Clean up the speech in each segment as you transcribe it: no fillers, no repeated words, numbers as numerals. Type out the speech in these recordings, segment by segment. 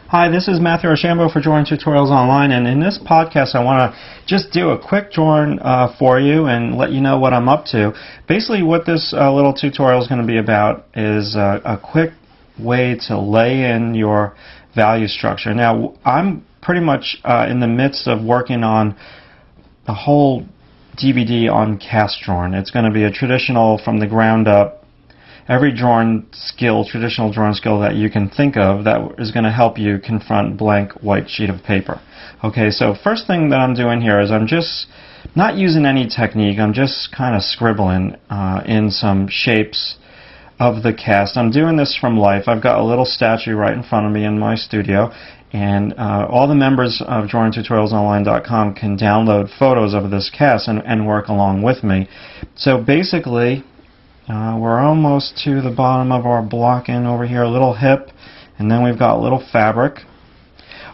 Hi, this is Matthew Archambault for Drawing Tutorials Online, and in this podcast I want to just do a quick drawing for you and let you know what I'm up to. Basically what this little tutorial is going to be about is a quick way to lay in your value structure. Now I'm pretty much in the midst of working on a whole DVD on cast drawing. It's going to be a traditional from the ground up, every traditional drawing skill that you can think of that is going to help you confront blank white sheet of paper. Okay, so first thing that I'm doing here is I'm just not using any technique. I'm just kind of scribbling in some shapes of the cast. I'm doing this from life. I've got a little statue right in front of me in my studio, and all the members of DrawingTutorialsOnline.com can download photos of this cast and work along with me. So basically, we're almost to the bottom of our blocking over here, a little hip, and then we've got a little fabric.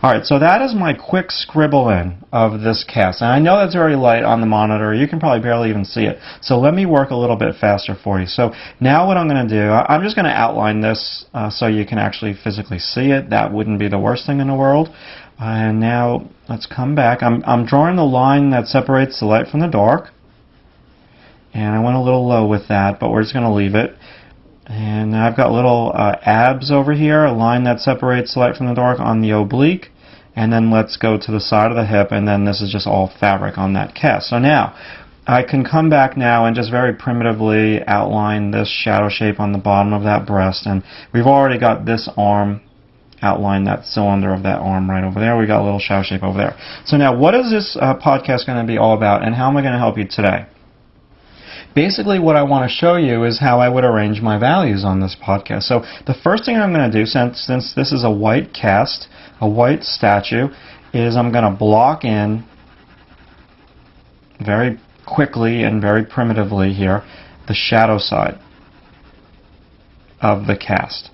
Alright, so that is my quick scribble in of this cast. And I know that's very light on the monitor. You can probably barely even see it. So let me work a little bit faster for you. So now what I'm going to do, I'm just going to outline this so you can actually physically see it. That wouldn't be the worst thing in the world. And now let's come back. I'm drawing the line that separates the light from the dark. And I went a little low with that, but we're just going to leave it. And I've got little abs over here, a line that separates the light from the dark on the oblique. And then let's go to the side of the hip, and then this is just all fabric on that cast. So now, I can come back now and just very primitively outline this shadow shape on the bottom of that breast. And we've already got this arm outlined, that cylinder of that arm right over there. We got a little shadow shape over there. So now, what is this podcast going to be all about, and how am I going to help you today? Basically what I want to show you is how I would arrange my values on this podcast. So the first thing I'm going to do, since this is a white cast, a white statue, is I'm going to block in very quickly and very primitively here the shadow side of the cast.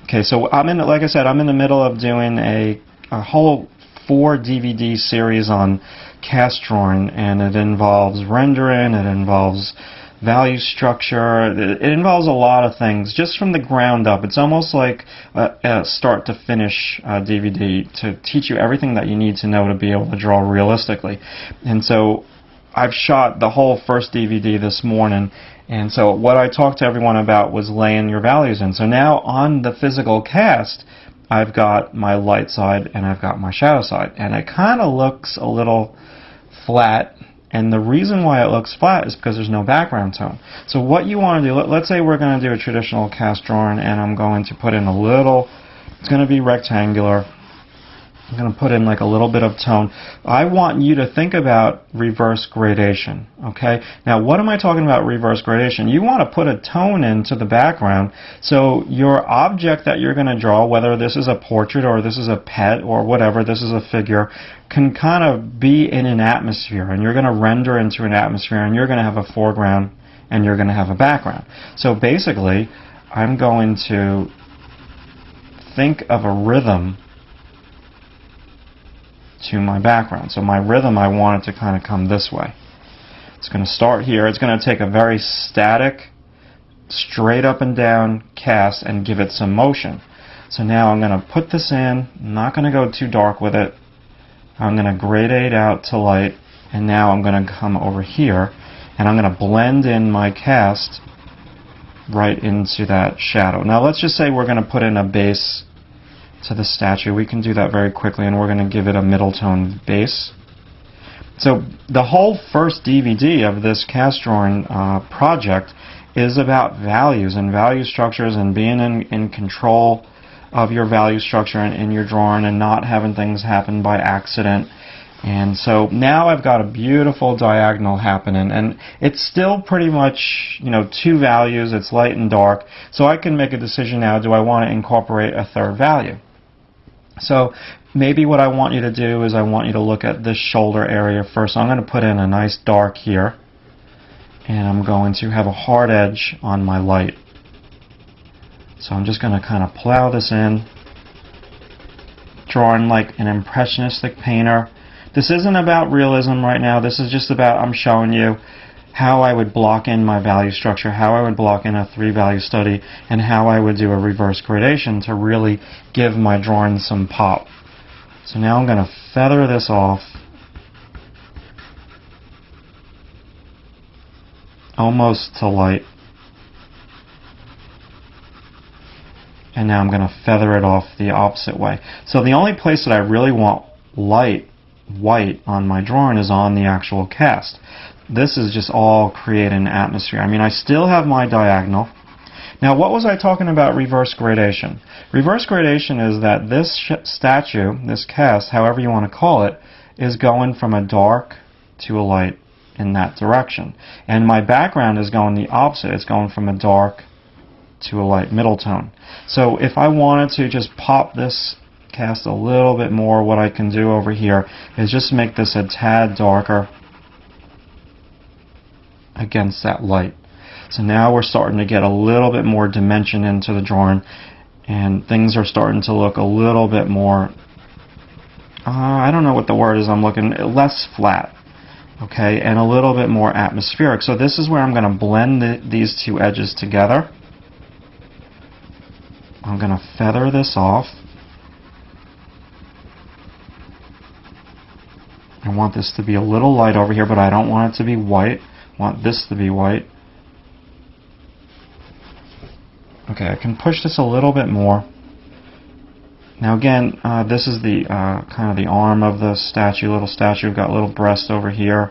Okay, so like I said, I'm in the middle of doing a whole 4 DVD series on cast drawing, and it involves rendering, it involves value structure, it involves a lot of things just from the ground up. It's almost like a start to finish DVD to teach you everything that you need to know to be able to draw realistically. And so I've shot the whole first DVD this morning, and so what I talked to everyone about was laying your values in. So now on the physical cast, I've got my light side and I've got my shadow side, and it kind of looks a little flat, and the reason why it looks flat is because there's no background tone. So what you want to do, let's say we're going to do a traditional cast drawing, and I'm going to put in a little, it's going to be rectangular, I'm going to put in like a little bit of tone. I want you to think about reverse gradation. Okay? Now what am I talking about reverse gradation? You want to put a tone into the background so your object that you're going to draw, whether this is a portrait or this is a pet or whatever, this is a figure, can kind of be in an atmosphere, and you're going to render into an atmosphere, and you're going to have a foreground and you're going to have a background. So basically I'm going to think of a rhythm to my background. So my rhythm, I want it to kind of come this way. It's going to start here. It's going to take a very static, straight up and down cast and give it some motion. So now I'm going to put this in. I'm not going to go too dark with it. I'm going to gradate out to light, and now I'm going to come over here and I'm going to blend in my cast right into that shadow. Now let's just say we're going to put in a base to the statue. We can do that very quickly, and we're going to give it a middle tone base. So the whole first DVD of this cast drawing project is about values and value structures and being in control of your value structure in your drawing and not having things happen by accident. And so now I've got a beautiful diagonal happening, and it's still pretty much, 2 values, it's light and dark. So I can make a decision now, do I want to incorporate a third value? So maybe what I want you to do is I want you to look at this shoulder area first. So I'm going to put in a nice dark here, and I'm going to have a hard edge on my light. So I'm just going to kind of plow this in, drawing like an impressionistic painter. This isn't about realism right now. This is just about, I'm showing you how I would block in my value structure, how I would block in a 3-value study, and how I would do a reverse gradation to really give my drawing some pop. So now I'm going to feather this off almost to light. And now I'm going to feather it off the opposite way. So the only place that I really want light white on my drawing is on the actual cast. This is just all create an atmosphere. I mean, I still have my diagonal. Now, what was I talking about reverse gradation? Reverse gradation is that this statue, this cast, however you want to call it, is going from a dark to a light in that direction. And my background is going the opposite. It's going from a dark to a light middle tone. So if I wanted to just pop this cast a little bit more, what I can do over here is just make this a tad darker against that light. So now we're starting to get a little bit more dimension into the drawing, and things are starting to look a little bit more, I don't know what the word is I'm looking, less flat, okay, and a little bit more atmospheric. So this is where I'm going to blend these two edges together. I'm going to feather this off. I want this to be a little light over here, but I don't want it to be white. I want this to be white. Okay, I can push this a little bit more. Now again, this is the kind of the arm of the statue, little statue. We've got a little breast over here,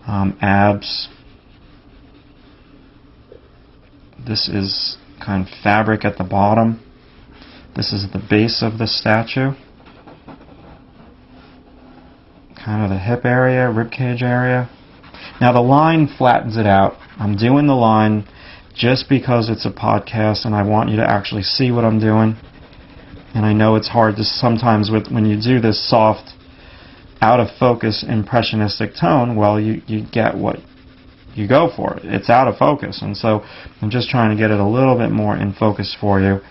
abs. This is kind of fabric at the bottom. This is the base of the statue. Kind of the hip area, rib cage area. Now the line flattens it out. I'm doing the line just because it's a podcast and I want you to actually see what I'm doing. And I know it's hard to sometimes when you do this soft, out of focus, impressionistic tone, well, you get what you go for. It's out of focus. And so I'm just trying to get it a little bit more in focus for you.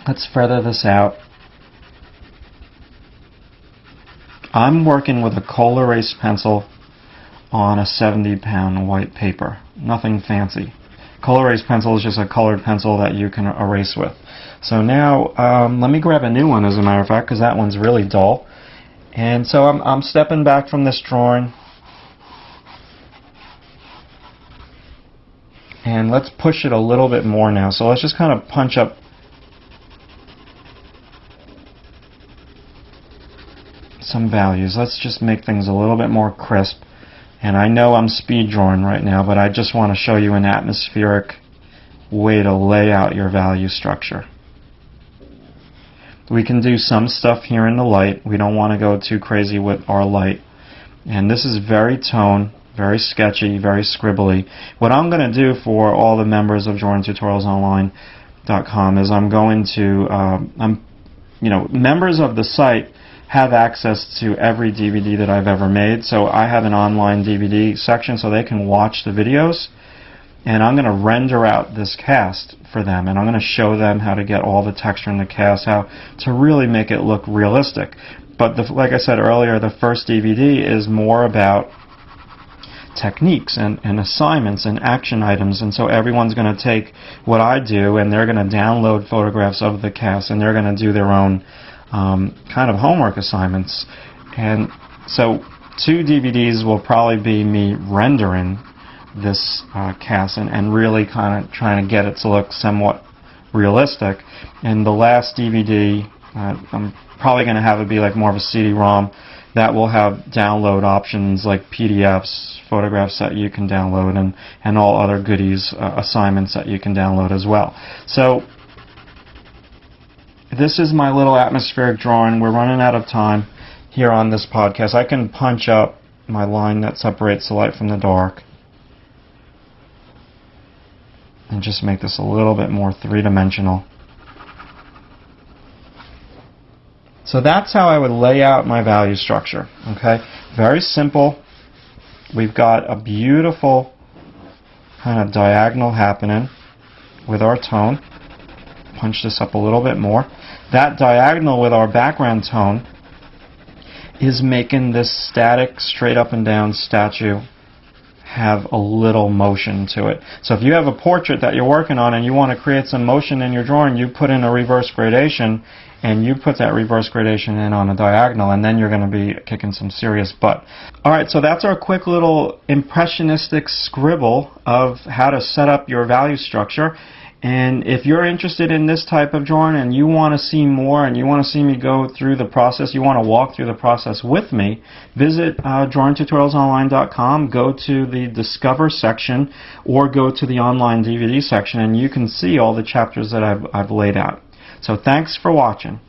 Let's feather this out. I'm working with a Kohl Erase pencil on a 70-pound white paper. Nothing fancy. Kohl Erase pencil is just a colored pencil that you can erase with. So now, let me grab a new one, as a matter of fact, because that one's really dull. And so I'm stepping back from this drawing. And let's push it a little bit more now. So let's just kind of punch up some values. Let's just make things a little bit more crisp. And I know I'm speed drawing right now, but I just want to show you an atmospheric way to lay out your value structure. We can do some stuff here in the light. We don't want to go too crazy with our light. And this is very tone, very sketchy, very scribbly. What I'm going to do for all the members of DrawingTutorialsOnline.com is I'm going to, members of the site have access to every DVD that I've ever made. So I have an online DVD section so they can watch the videos. And I'm going to render out this cast for them. And I'm going to show them how to get all the texture in the cast, how to really make it look realistic. But like I said earlier, the first DVD is more about techniques and assignments and action items. And so everyone's going to take what I do and they're going to download photographs of the cast and they're going to do their own kind of homework assignments. And so 2 DVDs will probably be me rendering this cast and really kind of trying to get it to look somewhat realistic. And the last DVD, I'm probably going to have it be like more of a CD-ROM that will have download options like PDFs, photographs that you can download, and all other goodies, assignments that you can download as well. So this is my little atmospheric drawing. We're running out of time here on this podcast. I can punch up my line that separates the light from the dark and just make this a little bit more three-dimensional. So that's how I would lay out my value structure. Okay, very simple. We've got a beautiful kind of diagonal happening with our tone. Punch this up a little bit more. That diagonal with our background tone is making this static, straight up and down statue have a little motion to it. So if you have a portrait that you're working on and you want to create some motion in your drawing, you put in a reverse gradation, and you put that reverse gradation in on a diagonal, and then you're going to be kicking some serious butt. Alright, so that's our quick little impressionistic scribble of how to set up your value structure. And if you're interested in this type of drawing and you want to see more and you want to see me go through the process, you want to walk through the process with me, visit drawingtutorialsonline.com, go to the Discover section, or go to the online DVD section, and you can see all the chapters that I've laid out. So thanks for watching.